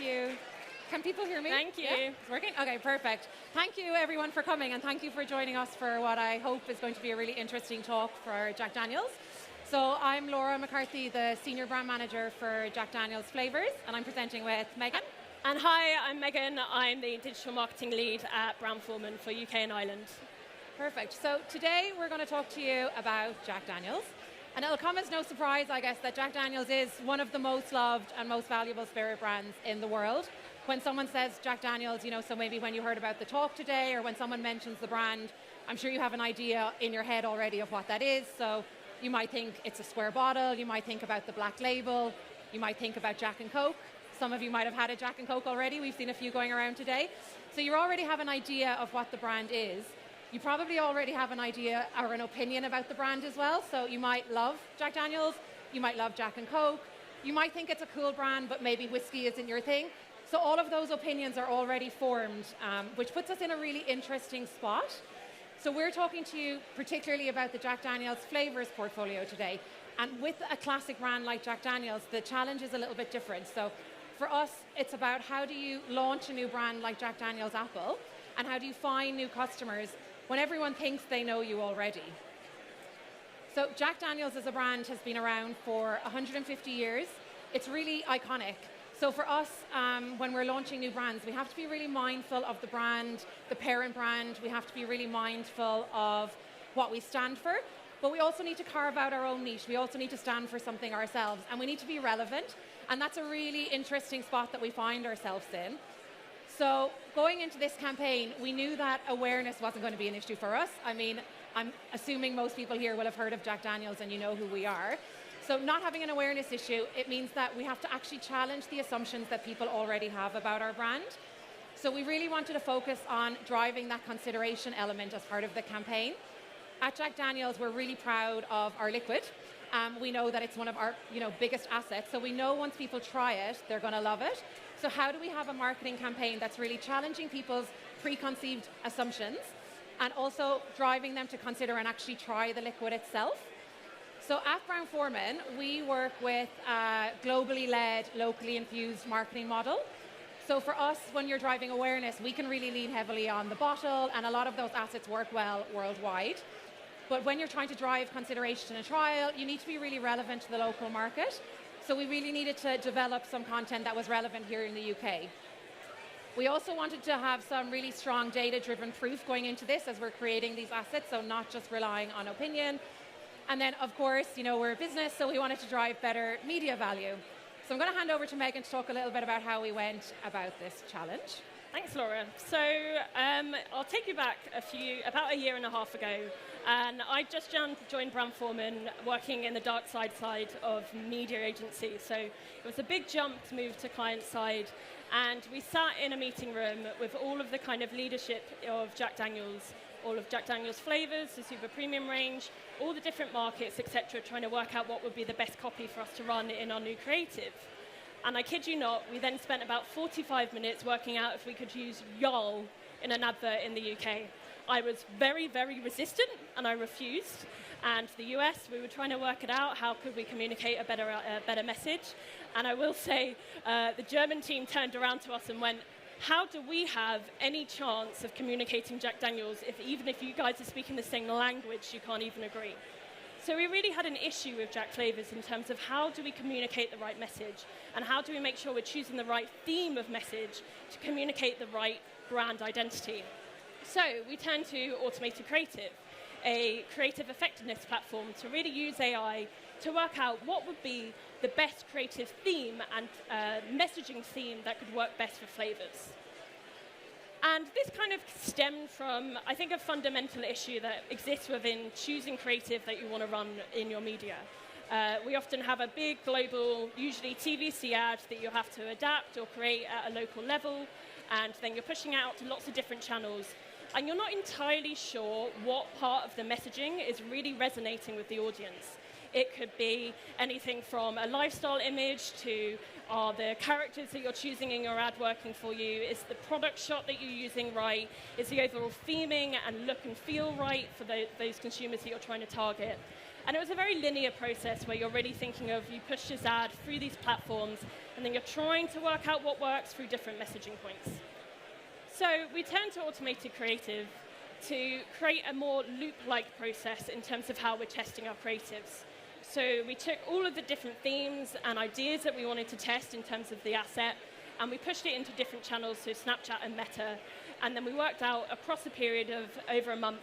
you. Can people hear me? Thank you. Yeah, it's working? Okay, perfect. Thank you, everyone, for coming, and thank you for joining us for what I hope is going to be a really interesting talk for Jack Daniel's. So I'm Laura McCarthy, the Senior Brand Manager for Jack Daniel's Flavors, and I'm presenting with Megan. And hi, I'm Megan. I'm the Digital Marketing Lead at Brown-Forman for UK and Ireland. Perfect. So today we're going to talk to you about Jack Daniel's. And it'll come as no surprise, I guess, that Jack Daniel's is one of the most loved and most valuable spirit brands in the world. When someone says Jack Daniel's, so maybe when you heard about the talk today or when someone mentions the brand, I'm sure you have an idea in your head already of what that is. So you might think it's a square bottle, you might think about the black label, you might think about Jack and Coke. Some of you might have had a Jack and Coke already. We've seen a few going around today. So you already have an idea of what the brand is. You probably already have an idea or an opinion about the brand as well. So you might love Jack Daniel's, you might love Jack and Coke, you might think it's a cool brand, but maybe whiskey isn't your thing. So all of those opinions are already formed, which puts us in a really interesting spot. So we're talking to you particularly about the Jack Daniel's flavors portfolio today. And with a classic brand like Jack Daniel's, the challenge is a little bit different. So for us, it's about how do you launch a new brand like Jack Daniel's Apple, and how do you find new customers when everyone thinks they know you already. So Jack Daniel's as a brand has been around for 150 years. It's really iconic. So for us, when we're launching new brands, we have to be really mindful of the brand, the parent brand. We have to be really mindful of what we stand for. But we also need to carve out our own niche. We also need to stand for something ourselves. And we need to be relevant. And that's a really interesting spot that we find ourselves in. So going into this campaign, we knew that awareness wasn't going to be an issue for us. I mean, I'm assuming most people here will have heard of Jack Daniel's and you know who we are. So not having an awareness issue, it means that we have to actually challenge the assumptions that people already have about our brand. So we really wanted to focus on driving that consideration element as part of the campaign. At Jack Daniel's, we're really proud of our liquid. We know that it's one of our biggest assets. So we know once people try it, they're going to love it. So how do we have a marketing campaign that's really challenging people's preconceived assumptions and also driving them to consider and actually try the liquid itself? So at Brown-Forman, we work with a globally led, locally infused marketing model. So for us, when you're driving awareness, we can really lean heavily on the bottle, and a lot of those assets work well worldwide. But when you're trying to drive consideration and trial, you need to be really relevant to the local market. So we really needed to develop some content that was relevant here in the UK. We also wanted to have some really strong data-driven proof going into this as we're creating these assets, so not just relying on opinion. And then, of course, we're a business, so we wanted to drive better media value. So I'm going to hand over to Megan to talk a little bit about how we went about this challenge. Thanks, Laura. So I'll take you back about a year and a half ago. And I just joined Brown-Forman working in the dark side of media agency. So it was a big jump to move to client side. And we sat in a meeting room with all of the kind of leadership of Jack Daniel's, all of Jack Daniel's flavors, the super premium range, all the different markets, etc., trying to work out what would be the best copy for us to run in our new creative. And I kid you not, we then spent about 45 minutes working out if we could use YOL in an advert in the UK. I was very, very resistant, and I refused. And the US, we were trying to work it out. How could we communicate a better message? And I will say, the German team turned around to us and went, how do we have any chance of communicating Jack Daniel's if even if you guys are speaking the same language, you can't even agree? So we really had an issue with Jack Flavors in terms of how do we communicate the right message and how do we make sure we're choosing the right theme of message to communicate the right brand identity. So we turned to Automated Creative, a creative effectiveness platform to really use AI to work out what would be the best creative theme and messaging theme that could work best for flavors. And this kind of stemmed from, I think, a fundamental issue that exists within choosing creative that you want to run in your media. We often have a big global, usually TVC ad that you have to adapt or create at a local level, and then you're pushing out to lots of different channels. And you're not entirely sure what part of the messaging is really resonating with the audience. It could be anything from a lifestyle image to are the characters that you're choosing in your ad working for you? Is the product shot that you're using right? Is the overall theming and look and feel right for those consumers that you're trying to target? And it was a very linear process where you're really thinking of, you push this ad through these platforms, and then you're trying to work out what works through different messaging points. So we turned to automated creative to create a more loop-like process in terms of how we're testing our creatives. So we took all of the different themes and ideas that we wanted to test in terms of the asset, and we pushed it into different channels, so Snapchat and Meta, and then we worked out across a period of over a month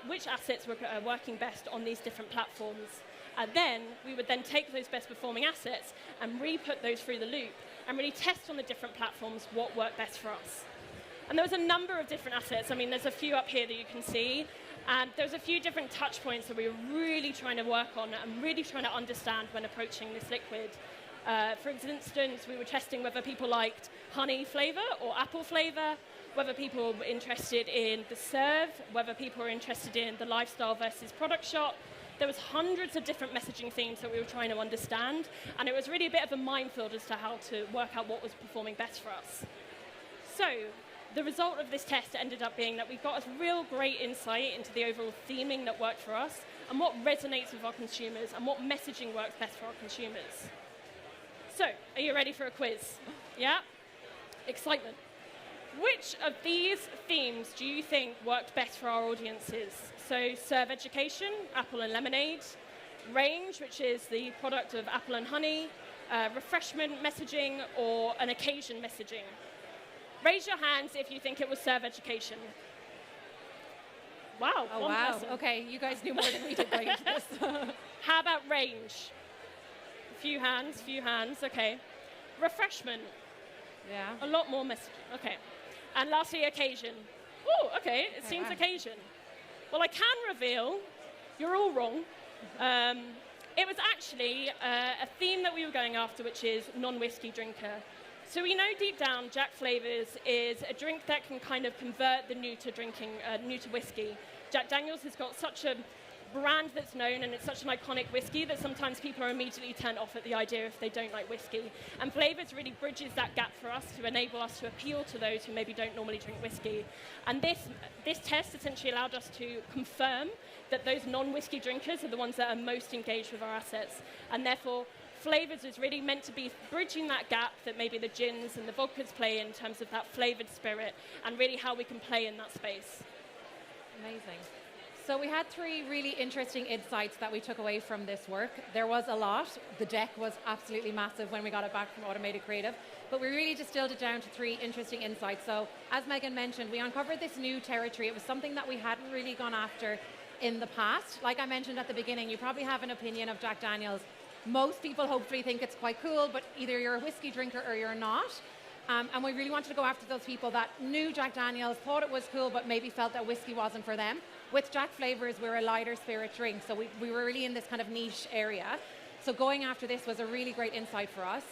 which assets were working best on these different platforms. And then we would then take those best performing assets and re-put those through the loop and really test on the different platforms what worked best for us. And there was a number of different assets. I mean, there's a few up here that you can see. And there's a few different touch points that we were really trying to work on and really trying to understand when approaching this liquid. For instance, we were testing whether people liked honey flavor or apple flavor, whether people were interested in the serve, whether people were interested in the lifestyle versus product shot. There was hundreds of different messaging themes that we were trying to understand, and it was really a bit of a minefield as to how to work out what was performing best for us. So the result of this test ended up being that we got a real great insight into the overall theming that worked for us and what resonates with our consumers and what messaging works best for our consumers. So, are you ready for a quiz? Yeah? Excitement. Which of these themes do you think worked best for our audiences? So, serve education, apple and lemonade, range, which is the product of apple and honey, refreshment messaging, or an occasion messaging. Raise your hands if you think it was serve education. Wow. Oh, wow. Person. Okay, you guys knew more than we did going into this. How about range? Few hands, okay. Refreshment. Yeah. A lot more messaging, okay. And lastly, occasion. Oh, okay, it seems occasion. Well, I can reveal, you're all wrong. It was actually a theme that we were going after, which is non-whiskey drinker. So we know deep down Jack Flavors is a drink that can kind of convert the new to whiskey. Jack Daniel's has got such a brand that's known, and it's such an iconic whiskey that sometimes people are immediately turned off at the idea if they don't like whiskey. And Flavors really bridges that gap for us to enable us to appeal to those who maybe don't normally drink whiskey. And this test essentially allowed us to confirm that those non-whiskey drinkers are the ones that are most engaged with our assets. And therefore, Flavors is really meant to be bridging that gap that maybe the gins and the vodkas play in terms of that flavored spirit, and really how we can play in that space. Amazing. So we had 3 really interesting insights that we took away from this work. There was a lot. The deck was absolutely massive when we got it back from Automated Creative, but we really distilled it down to 3 interesting insights. So as Megan mentioned, we uncovered this new territory. It was something that we hadn't really gone after in the past. Like I mentioned at the beginning, you probably have an opinion of Jack Daniel's. Most people hopefully think it's quite cool, but either you're a whiskey drinker or you're not. And we really wanted to go after those people that knew Jack Daniel's, thought it was cool, but maybe felt that whiskey wasn't for them. With Jack Flavors, we're a lighter spirit drink, so we were really in this kind of niche area. So going after this was a really great insight for us.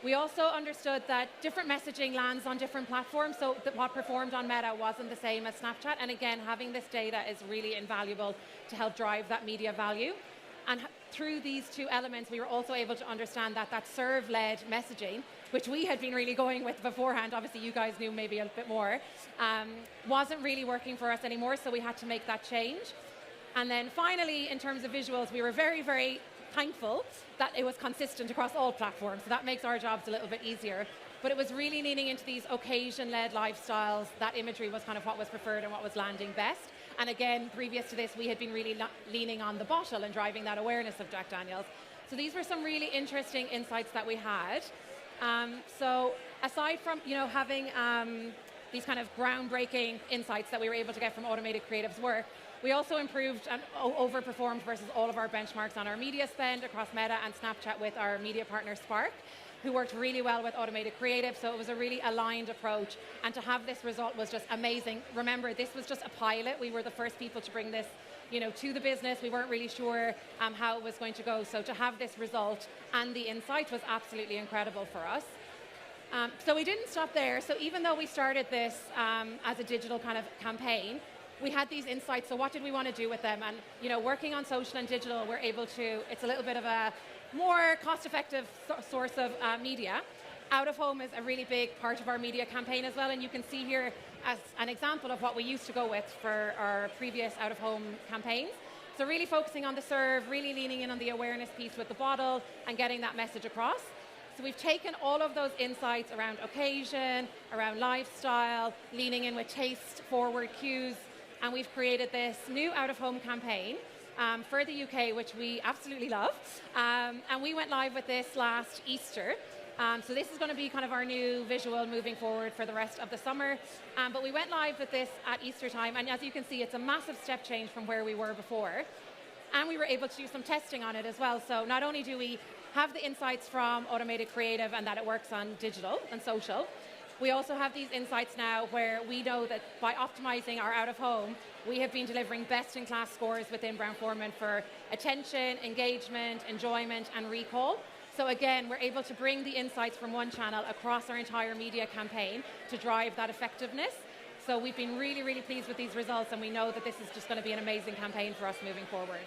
We also understood that different messaging lands on different platforms, so that what performed on Meta wasn't the same as Snapchat. And again, having this data is really invaluable to help drive that media value. And through these 2 elements, we were also able to understand that serve-led messaging, which we had been really going with beforehand, obviously you guys knew maybe a bit more, wasn't really working for us anymore, so we had to make that change. And then finally, in terms of visuals, we were very, very thankful that it was consistent across all platforms, so that makes our jobs a little bit easier. But it was really leaning into these occasion-led lifestyles. That imagery was kind of what was preferred and what was landing best. And again, previous to this, we had been really leaning on the bottle and driving that awareness of Jack Daniel's. So these were some really interesting insights that we had. So aside from having these kind of groundbreaking insights that we were able to get from Automated Creative's work, we also improved and overperformed versus all of our benchmarks on our media spend across Meta and Snapchat with our media partner Spark, who worked really well with Automated Creative. So it was a really aligned approach, and to have this result was just amazing. Remember, this was just a pilot. We were the first people to bring this to the business. We weren't really sure how it was going to go. So to have this result and the insight was absolutely incredible for us. So we didn't stop there. So even though we started this as a digital kind of campaign, we had these insights, so what did we want to do with them? And working on social and digital, we're able to, it's a little bit of a more cost-effective source of media. Out of home is a really big part of our media campaign as well, and you can see here as an example of what we used to go with for our previous out of home campaigns. So really focusing on the serve, really leaning in on the awareness piece with the bottle and getting that message across. So we've taken all of those insights around occasion, around lifestyle, leaning in with taste-forward cues, and we've created this new out-of-home campaign for the UK, which we absolutely love. And we went live with this last Easter. So this is going to be kind of our new visual moving forward for the rest of the summer. But we went live with this at Easter time, and as you can see, it's a massive step change from where we were before. And we were able to do some testing on it as well. So not only do we have the insights from automated creative and that it works on digital and social, we also have these insights now where we know that by optimizing our out-of-home, we have been delivering best-in-class scores within Brown-Forman for attention, engagement, enjoyment, and recall. So again, we're able to bring the insights from one channel across our entire media campaign to drive that effectiveness. So we've been really, really pleased with these results, and we know that this is just going to be an amazing campaign for us moving forward.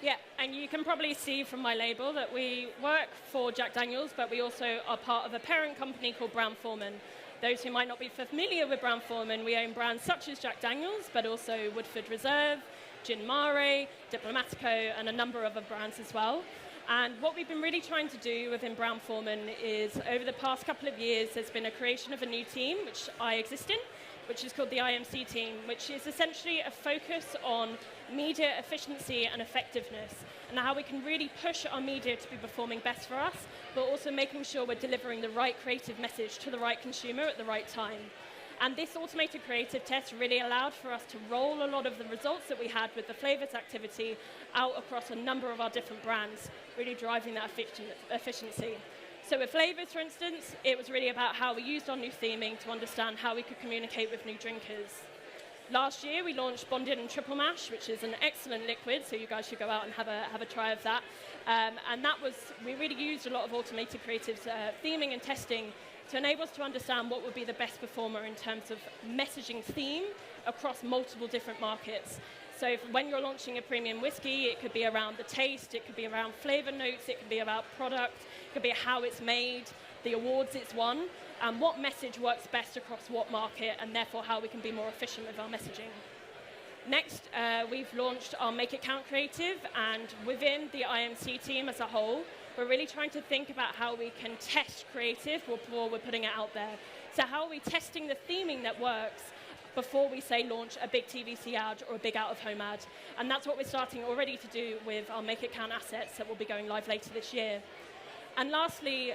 Yeah, and you can probably see from my label that we work for Jack Daniel's, but we also are part of a parent company called Brown-Forman. Those who might not be familiar with Brown-Forman, we own brands such as Jack Daniel's, but also Woodford Reserve, Gin Mare, Diplomatico, and a number of other brands as well. And what we've been really trying to do within Brown-Forman is, over the past couple of years, there's been a creation of a new team, which I exist in, which is called the IMC team, which is essentially a focus on media efficiency and effectiveness, and how we can really push our media to be performing best for us, but also making sure we're delivering the right creative message to the right consumer at the right time. And this automated creative test really allowed for us to roll a lot of the results that we had with the flavors activity out across a number of our different brands, really driving that efficiency. So with flavors, for instance, it was really about how we used our new theming to understand how we could communicate with new drinkers. Last year, we launched Bonded and Triple Mash, which is an excellent liquid, so you guys should go out and have a try of that. And that was, we really used a lot of automated creative theming and testing to enable us to understand what would be the best performer in terms of messaging theme across multiple different markets. So when you're launching a premium whiskey, it could be around the taste, it could be around flavor notes, it could be about product, it could be how it's made, the awards it's won, and what message works best across what market, and therefore how we can be more efficient with our messaging. Next, we've launched our Make It Count creative, and within the IMC team as a whole, we're really trying to think about how we can test creative before we're putting it out there. So how are we testing the theming that works before we, say, launch a big TVC ad or a big out-of-home ad? And that's what we're starting already to do with our Make It Count assets that will be going live later this year. And lastly,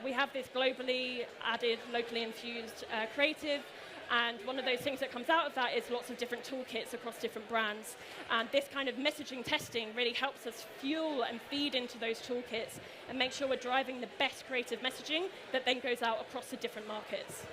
we have this globally added, locally infused creative. And one of those things that comes out of that is lots of different toolkits across different brands. And this kind of messaging testing really helps us fuel and feed into those toolkits and make sure we're driving the best creative messaging that then goes out across the different markets.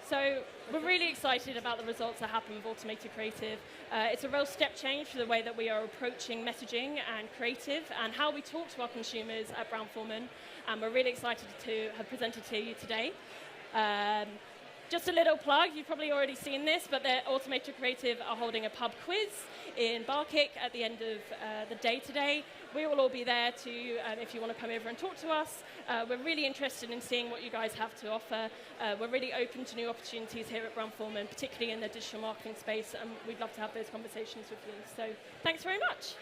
So we're really excited about the results that happen with automated creative. It's a real step change for the way that we are approaching messaging and creative and how we talk to our consumers at Brown-Forman. And we're really excited to have presented to you today. Just a little plug, you've probably already seen this, but the Automated Creative are holding a pub quiz in Barkick at the end of the day today. We will all be there to, if you want to come over and talk to us. We're really interested in seeing what you guys have to offer. We're really open to new opportunities here at Brown-Forman, particularly in the digital marketing space, and we'd love to have those conversations with you. So thanks very much.